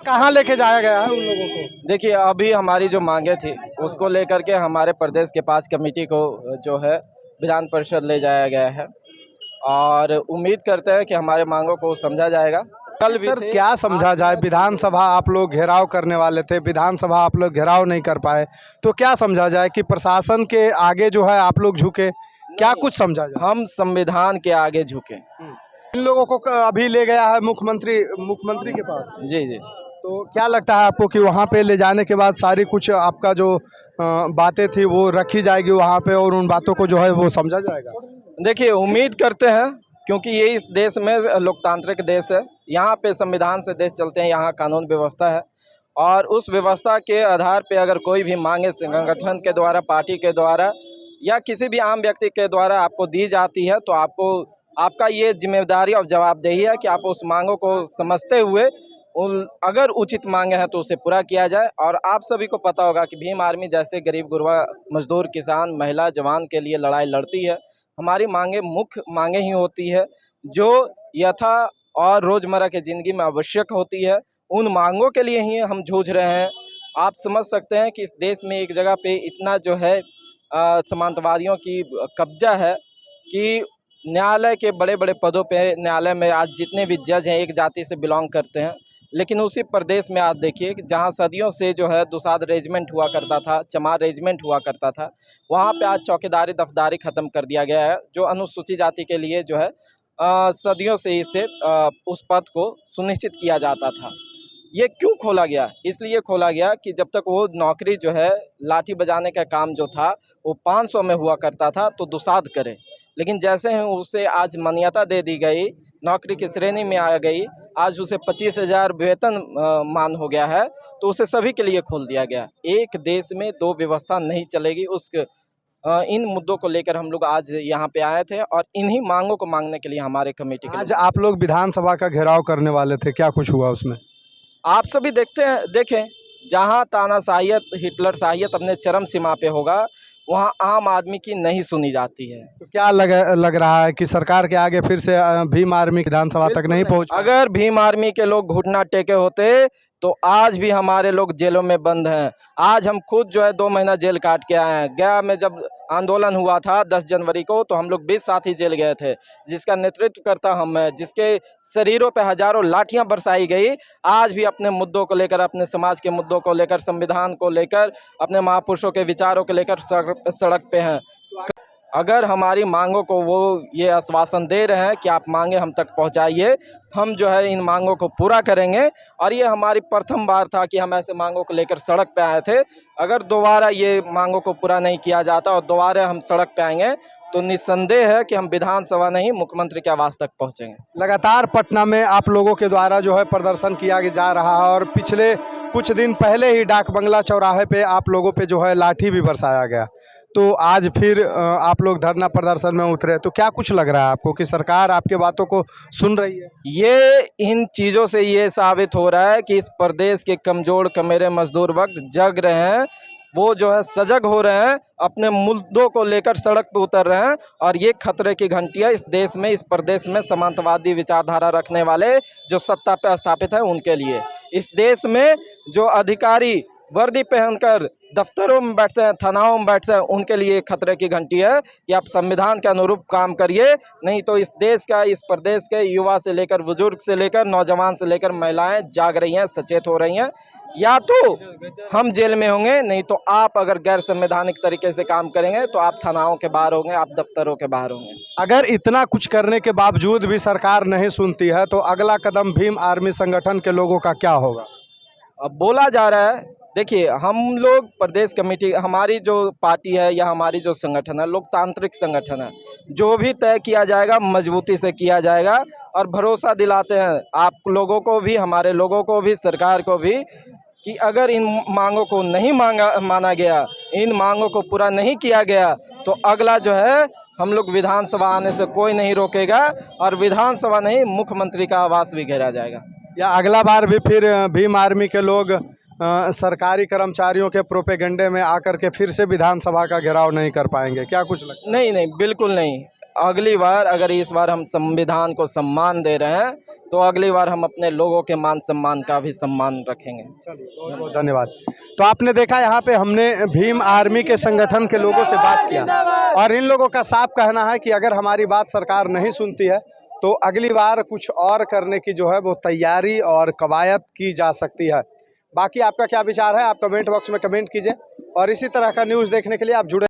कहाँ लेके जाया गया है उन लोगों को? देखिए, अभी हमारी जो मांगे थी उसको लेकर के हमारे प्रदेश के पास कमेटी को जो है विधान परिषद ले जाया गया है और उम्मीद करते हैं कि हमारे मांगों को समझा जाएगा। कल भी सर क्या समझा जाए, विधानसभा आप लोग घेराव करने वाले थे, विधानसभा आप लोग घेराव नहीं कर पाए, तो क्या समझा जाए कि प्रशासन के आगे जो है आप लोग झुके, क्या कुछ समझा जाए? हम संविधान के आगे झुके। इन लोगों को अभी ले गया है मुख्यमंत्री के पास। जी जी। तो क्या लगता है आपको कि वहाँ पे ले जाने के बाद सारी कुछ आपका जो बातें थी वो रखी जाएगी वहाँ पे और उन बातों को जो है वो समझा जाएगा? देखिए, उम्मीद करते हैं क्योंकि ये इस देश में लोकतांत्रिक देश है, यहाँ पे संविधान से देश चलते हैं, यहाँ कानून व्यवस्था है और उस व्यवस्था के आधार पे अगर कोई भी मांगे संगठन के द्वारा, पार्टी के द्वारा या किसी भी आम व्यक्ति के द्वारा आपको दी जाती है तो आपको आपका ये जिम्मेदारी और जवाबदेही है कि आप उस मांगों को समझते हुए अगर उचित मांगे हैं तो उसे पूरा किया जाए। और आप सभी को पता होगा कि भीम आर्मी जैसे गरीब गुरबा मजदूर, किसान, महिला, जवान के लिए लड़ाई लड़ती है। हमारी मांगे मुख्य मांगे ही होती है जो यथा और रोज़मर्रा की ज़िंदगी में आवश्यक होती है। उन मांगों के लिए ही हम जूझ रहे हैं। आप समझ सकते हैं कि इस देश में एक जगह पे इतना जो है सामंतवादियों की कब्जा है कि न्यायालय के बड़े बड़े पदों पे, न्यायालय में आज जितने भी जज हैं एक जाति से बिलोंग करते हैं। लेकिन उसी प्रदेश में आज देखिए कि जहाँ सदियों से जो है दुसाध रेजिमेंट हुआ करता था, चमार रेजिमेंट हुआ करता था, वहाँ पे आज चौकीदारी दफदारी ख़त्म कर दिया गया है, जो अनुसूचित जाति के लिए जो है सदियों से इसे उस पद को सुनिश्चित किया जाता था। ये क्यों खोला गया? इसलिए खोला गया कि जब तक वो नौकरी जो है लाठी बजाने का काम जो था वो 500 में हुआ करता था तो दुसाध करे, लेकिन जैसे ही उसे आज मान्यता दे दी गई, नौकरी की श्रेणी में आ गई, आज उसे 25,000 वेतन मान हो गया है, तो उसे सभी के लिए खोल दिया गया। एक देश में दो व्यवस्था नहीं चलेगी। इन मुद्दों को लेकर हम लोग आज यहाँ पे आए थे और इन्हीं मांगों को मांगने के लिए हमारे कमेटी के आज आप लोग विधानसभा का घेराव करने वाले थे, क्या कुछ हुआ उसमें? आप सभी देखें, जहाँ तानाशाहियत, हिटलरशाहियत अपने चरम सीमा पे होगा, वहाँ आम आदमी की नहीं सुनी जाती है। तो क्या लग रहा है कि सरकार के आगे फिर से भीम आर्मी विधानसभा तक नहीं पहुंच? अगर भीम आर्मी के लोग घुटना टेके होते तो आज भी हमारे लोग जेलों में बंद हैं। आज हम खुद जो है 2 महीना जेल काट के आए हैं। गया में जब आंदोलन हुआ था 10 जनवरी को, तो हम लोग 20 साथी जेल गए थे, जिसका नेतृत्व करता हम हैं, जिसके शरीरों पे हजारों लाठियां बरसाई गई। आज भी अपने मुद्दों को लेकर, अपने समाज के मुद्दों को लेकर, संविधान को लेकर, अपने महापुरुषों के विचारों को लेकर सड़क पे हैं। अगर हमारी मांगों को वो ये आश्वासन दे रहे हैं कि आप मांगे हम तक पहुंचाइए, हम जो है इन मांगों को पूरा करेंगे। और ये हमारी प्रथम बार था कि हम ऐसे मांगों को लेकर सड़क पे आए थे। अगर दोबारा ये मांगों को पूरा नहीं किया जाता और दोबारा हम सड़क पे आएंगे तो निस्संदेह है कि हम विधानसभा नहीं मुख्यमंत्री के आवास तक पहुंचेंगे। लगातार पटना में आप लोगों के द्वारा जो है प्रदर्शन किया जा रहा है और पिछले कुछ दिन पहले ही डाक बंगला चौराहे पे आप लोगों पे जो है लाठी भी बरसाया गया, तो आज फिर आप लोग धरना प्रदर्शन में उतरे, तो क्या कुछ लग रहा है आपको कि सरकार आपके बातों को सुन रही है? ये इन चीज़ों से ये साबित हो रहा है कि इस प्रदेश के कमजोर कमेरे मजदूर वर्ग जग रहे हैं, वो जो है सजग हो रहे हैं, अपने मुद्दों को लेकर सड़क पर उतर रहे हैं। और ये खतरे की घंटियां इस देश में, इस प्रदेश में सामंतवादी विचारधारा रखने वाले जो सत्ता पे स्थापित है उनके लिए। इस देश में जो अधिकारी वर्दी पहनकर दफ्तरों में बैठते हैं, थानाओं में बैठते हैं, उनके लिए खतरे की घंटी है कि आप संविधान के अनुरूप काम करिए, नहीं तो इस देश का, इस प्रदेश के युवा से लेकर बुजुर्ग से लेकर नौजवान से लेकर महिलाएं जाग रही हैं, सचेत हो रही हैं। या तो हम जेल में होंगे, नहीं तो आप अगर गैर संवैधानिक तरीके से काम करेंगे तो आप थानाओं के बाहर होंगे, आप दफ्तरों के बाहर होंगे। अगर इतना कुछ करने के बावजूद भी सरकार नहीं सुनती है तो अगला कदम भीम आर्मी संगठन के लोगों का क्या होगा? अब बोला जा रहा है, देखिए हम लोग प्रदेश कमेटी, हमारी जो पार्टी है या हमारी जो संगठन है, लोकतांत्रिक संगठन है, जो भी तय किया जाएगा मजबूती से किया जाएगा। और भरोसा दिलाते हैं आप लोगों को भी, हमारे लोगों को भी, सरकार को भी, कि अगर इन मांगों को नहीं माना गया, इन मांगों को पूरा नहीं किया गया, तो अगला जो है हम लोग विधानसभा आने से कोई नहीं रोकेगा और विधानसभा नहीं मुख्यमंत्री का आवास भी घेरा जाएगा। या अगला बार भी फिर भीम आर्मी के लोग सरकारी कर्मचारियों के प्रोपेगेंडे में आकर के फिर से विधानसभा का घेराव नहीं कर पाएंगे, क्या कुछ लगता है? नहीं नहीं, बिल्कुल नहीं। अगली बार, अगर इस बार हम संविधान को सम्मान दे रहे हैं, तो अगली बार हम अपने लोगों के मान सम्मान का भी सम्मान रखेंगे। चलिए, बहुत बहुत धन्यवाद। तो आपने देखा यहाँ पे हमने भीम आर्मी के संगठन के लोगों से बात किया और इन लोगों का साफ कहना है कि अगर हमारी बात सरकार नहीं सुनती है तो अगली बार कुछ और करने की जो है वो तैयारी और कवायद की जा सकती है। बाकी आपका क्या विचार है आप कमेंट बॉक्स में कमेंट कीजिए और इसी तरह का न्यूज़ देखने के लिए आप जुड़े